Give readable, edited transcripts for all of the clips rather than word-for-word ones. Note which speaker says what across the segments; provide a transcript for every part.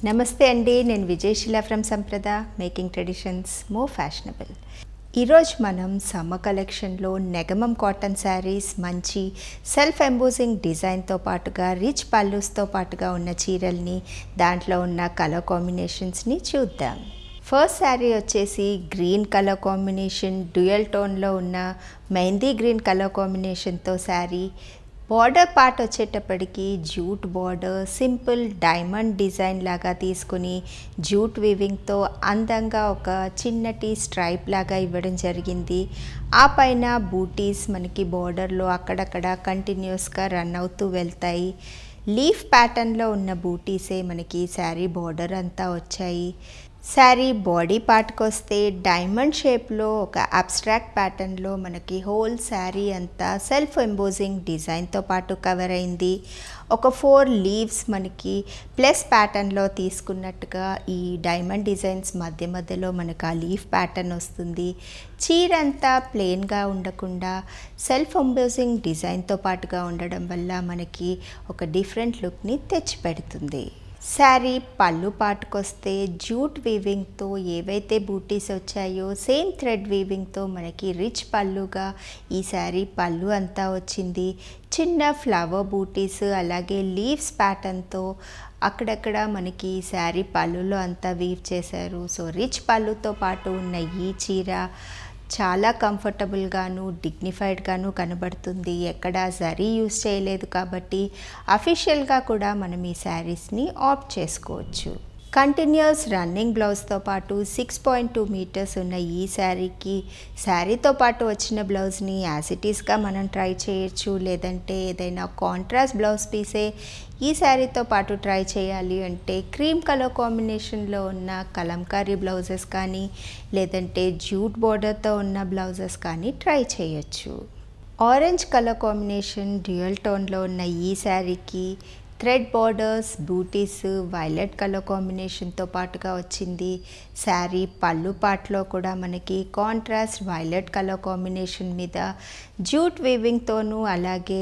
Speaker 1: నమస్తే అండి, నేను Vijayasheela from Sampradha making traditions more fashionable. ఈరోజు మనం సమ్మర్ కలెక్షన్లో నెగమం కాటన్ శారీస్ మంచి సెల్ఫ్ ఎంబోజింగ్ డిజైన్తో పాటుగా రిచ్ పల్లూస్తో పాటుగా ఉన్న చీరల్ని, దాంట్లో ఉన్న కలర్ కాంబినేషన్స్ని చూద్దాం. ఫస్ట్ శారీ వచ్చేసి గ్రీన్ కలర్ కాంబినేషన్, డ్యూయల్ టోన్లో ఉన్న మెహందీ గ్రీన్ కలర్ కాంబినేషన్తో శారీ. బార్డర్ పార్ట్ వచ్చేటప్పటికి jute border, simple diamond design లాగా తీసుకుని జూట్ వీవింగ్తో అందంగా ఒక చిన్నటి స్ట్రైప్ లాగా ఇవ్వడం జరిగింది. ఆ పైన బూటీస్ మనకి బార్డర్లో అక్కడక్కడ కంటిన్యూస్గా రన్ అవుతూ వెళ్తాయి. లీఫ్ ప్యాటర్న్లో ఉన్న బూటీసే మనకి శారీ బార్డర్ అంతా వచ్చాయి. శారీ బాడీ పార్ట్కి వస్తే డైమండ్ షేప్లో ఒక అబ్స్ట్రాక్ట్ ప్యాటర్న్లో మనకి హోల్ శారీ అంతా సెల్ఫ్ ఎంబోజింగ్ డిజైన్తో పాటు కవర్ అయింది. ఒక 4 లీవ్స్ మనకి ప్లస్ ప్యాటర్న్లో తీసుకున్నట్టుగా ఈ డైమండ్ డిజైన్స్ మధ్య మధ్యలో మనకు ఆ లీఫ్ ప్యాటర్న్ వస్తుంది. చీర అంతా ప్లెయిన్గా ఉండకుండా సెల్ఫ్ ఎంబోజింగ్ డిజైన్తో పాటుగా ఉండడం వల్ల మనకి ఒక డిఫరెంట్ లుక్ని తెచ్చిపెడుతుంది. శారీ పళ్ళు పాటుకొస్తే జూట్ వీవింగ్తో ఏవైతే బూటీస్ వచ్చాయో సేమ్ థ్రెడ్ వీవింగ్తో మనకి రిచ్ పళ్ళుగా ఈ శారీ పళ్ళు అంతా వచ్చింది. చిన్న ఫ్లవర్ బూటీస్ అలాగే లీవ్స్ ప్యాటర్న్తో అక్కడక్కడ మనకి శారీ పళ్ళులో అంతా వీవ్ చేశారు. సో రిచ్ పళ్ళుతో పాటు ఉన్న ఈ చీర చాలా కంఫర్టబుల్గాను డిగ్నిఫైడ్గాను కనబడుతుంది. ఎక్కడ జరీ యూస్ చేయలేదు కాబట్టి అఫీషియల్గా కూడా మనం ఈ శారీస్ని ఆప్ట్ చేసుకోవచ్చు. కంటిన్యూస్ రన్నింగ్ బ్లౌజ్తో పాటు 6.2 మీటర్స్ ఉన్న ఈ శారీకి శారీతో పాటు వచ్చిన బ్లౌజ్ని యాజ్ ఇట్ ఈస్గా మనం ట్రై చేయొచ్చు. లేదంటే ఏదైనా కాంట్రాస్ట్ బ్లౌజ్ పీసే ఈ శారీతో పాటు ట్రై చేయాలి అంటే క్రీమ్ కలర్ కాంబినేషన్లో ఉన్న కలంకారీ బ్లౌజెస్ కానీ లేదంటే జూట్ బార్డర్తో ఉన్న బ్లౌజెస్ కానీ ట్రై చేయొచ్చు. ఆరెంజ్ కలర్ కాంబినేషన్ డ్యూయల్ టోన్లో ఉన్న ఈ శారీకి thread borders, booties, violet colour కాంబినేషన్తో పాటుగా వచ్చింది. శారీ పళ్ళు పార్ట్లో కూడా మనకి కాంట్రాస్ట్ వైలెట్ కలర్ కాంబినేషన్ మీద జూట్ వీవింగ్తోనూ అలాగే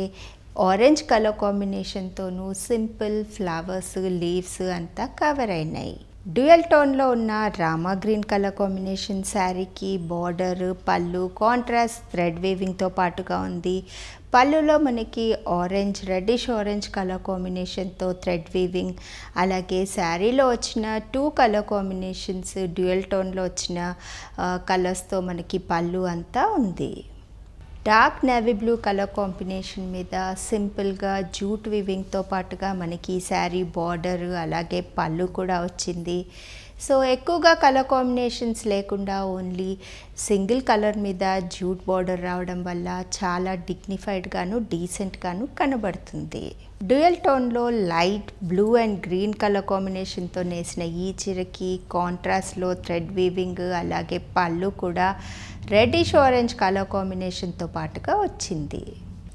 Speaker 1: ఆరెంజ్ కలర్ కాంబినేషన్తోనూ సింపుల్ ఫ్లవర్స్, లీవ్స్ అంతా కవర్ అయినాయి. డ్యూయల్ టోన్లో ఉన్న రామా గ్రీన్ కలర్ కాంబినేషన్ శారీకి బార్డర్, పళ్ళు కాంట్రాస్ట్ థ్రెడ్ వీవింగ్తో పాటుగా ఉంది. పళ్ళులో మనకి ఆరెంజ్, రెడ్డిష్ ఆరెంజ్ కలర్ కాంబినేషన్తో థ్రెడ్ వీవింగ్, అలాగే శారీలో వచ్చిన 2 కలర్ కాంబినేషన్స్ డ్యూయల్ టోన్లో వచ్చిన కలర్స్తో మనకి పళ్ళు అంతా ఉంది. Dark navy blue colour combination మీద సింపుల్గా జూట్ వీవింగ్తో పాటుగా మనకి శారీ బార్డర్ అలాగే పళ్ళు కూడా వచ్చింది. సో ఎక్కువగా కలర్ కాంబినేషన్స్ లేకుండా ఓన్లీ సింగిల్ కలర్ మీద జూట్ బార్డర్ రావడం వల్ల చాలా డిగ్నిఫైడ్గాను డీసెంట్గాను కనబడుతుంది. డ్యూయల్ టోన్లో light blue and green colour కాంబినేషన్తో నేసిన ఈ చీరకి కాంట్రాస్ట్లో థ్రెడ్ వీవింగ్ అలాగే పళ్ళు కూడా రెడ్డిష్ ఆరెంజ్ కలర్ కాంబినేషన్తో పాటుగా వచ్చింది.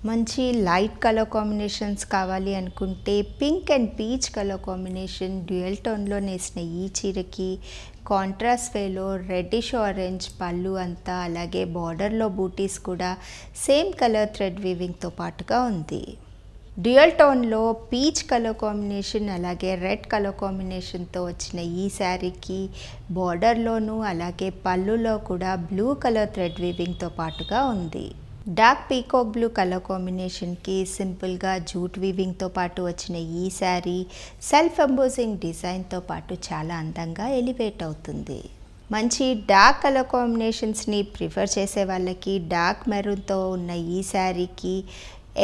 Speaker 1: మంచి లైట్ కలర్ కాంబినేషన్స్ కావాలి అనుకుంటే pink and peach colour combination dual టోన్లో నేసిన ఈ చీరకి కాంట్రాస్ట్ వేలో రెడ్డిష్ ఆరెంజ్ పళ్ళు అంతా అలాగే బార్డర్లో బూటీస్ కూడా సేమ్ కలర్ థ్రెడ్ వీవింగ్తో పాటుగా ఉంది. డ్యూయల్ టోన్లో పీచ్ కలర్ కాంబినేషన్ అలాగే రెడ్ కలర్ కాంబినేషన్తో వచ్చిన ఈ శారీకి బార్డర్లోనూ అలాగే పళ్ళులో కూడా బ్లూ కలర్ థ్రెడ్ వీవింగ్తో పాటుగా ఉంది. డార్క్ పీకాక్ బ్లూ కలర్ కాంబినేషన్కి సింపుల్గా జూట్ వీవింగ్తో పాటు వచ్చిన ఈ శారీ సెల్ఫ్ ఎంబోజింగ్ డిజైన్తో పాటు చాలా అందంగా ఎలివేట్ అవుతుంది. మంచి డార్క్ కలర్ కాంబినేషన్స్ని ప్రిఫర్ చేసే వాళ్ళకి డార్క్ మెరూన్తో ఉన్న ఈ శారీకి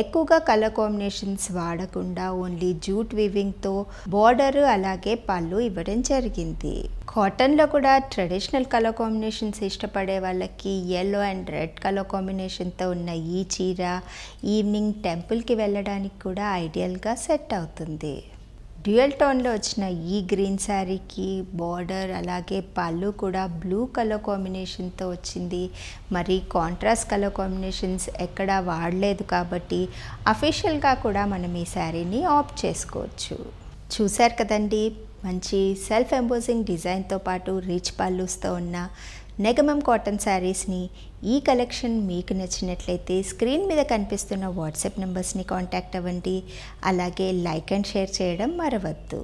Speaker 1: ఎక్కువగా కలర్ కాంబినేషన్స్ వాడకుండా ఓన్లీ జూట్ వీవింగ్తో బార్డర్ అలాగే పళ్ళు ఇవ్వడం జరిగింది. కాటన్లో కూడా ట్రెడిషనల్ కలర్ కాంబినేషన్స్ ఇష్టపడే వాళ్ళకి yellow అండ్ రెడ్ కలర్ కాంబినేషన్తో ఉన్న ఈ చీర ఈవినింగ్ టెంపుల్కి వెళ్ళడానికి కూడా ఐడియల్గా సెట్ అవుతుంది. డ్యూయల్ టోన్లో వచ్చిన ఈ గ్రీన్ శారీకి బార్డర్ అలాగే పళ్ళు కూడా బ్లూ కలర్ కాంబినేషన్తో వచ్చింది. మరి కాంట్రాస్ట్ కలర్ కాంబినేషన్స్ ఎక్కడా వాడలేదు కాబట్టి అఫీషియల్గా కూడా మనం ఈ శారీని ఆప్ట్ చేసుకోవచ్చు. చూశారు కదండి, మంచి సెల్ఫ్ ఎంబోజింగ్ డిజైన్తో పాటు రిచ్ పళ్ళుస్తో ఉన్న నెగమం కాటన్ శారీస్ని. ఈ కలెక్షన్ మీకు నచ్చినట్లయితే స్క్రీన్ మీద కనిపిస్తున్న వాట్సాప్ నెంబర్స్ని కాంటాక్ట్ అవ్వండి. అలాగే లైక్ అండ్ షేర్ చేయడం మరవద్దు.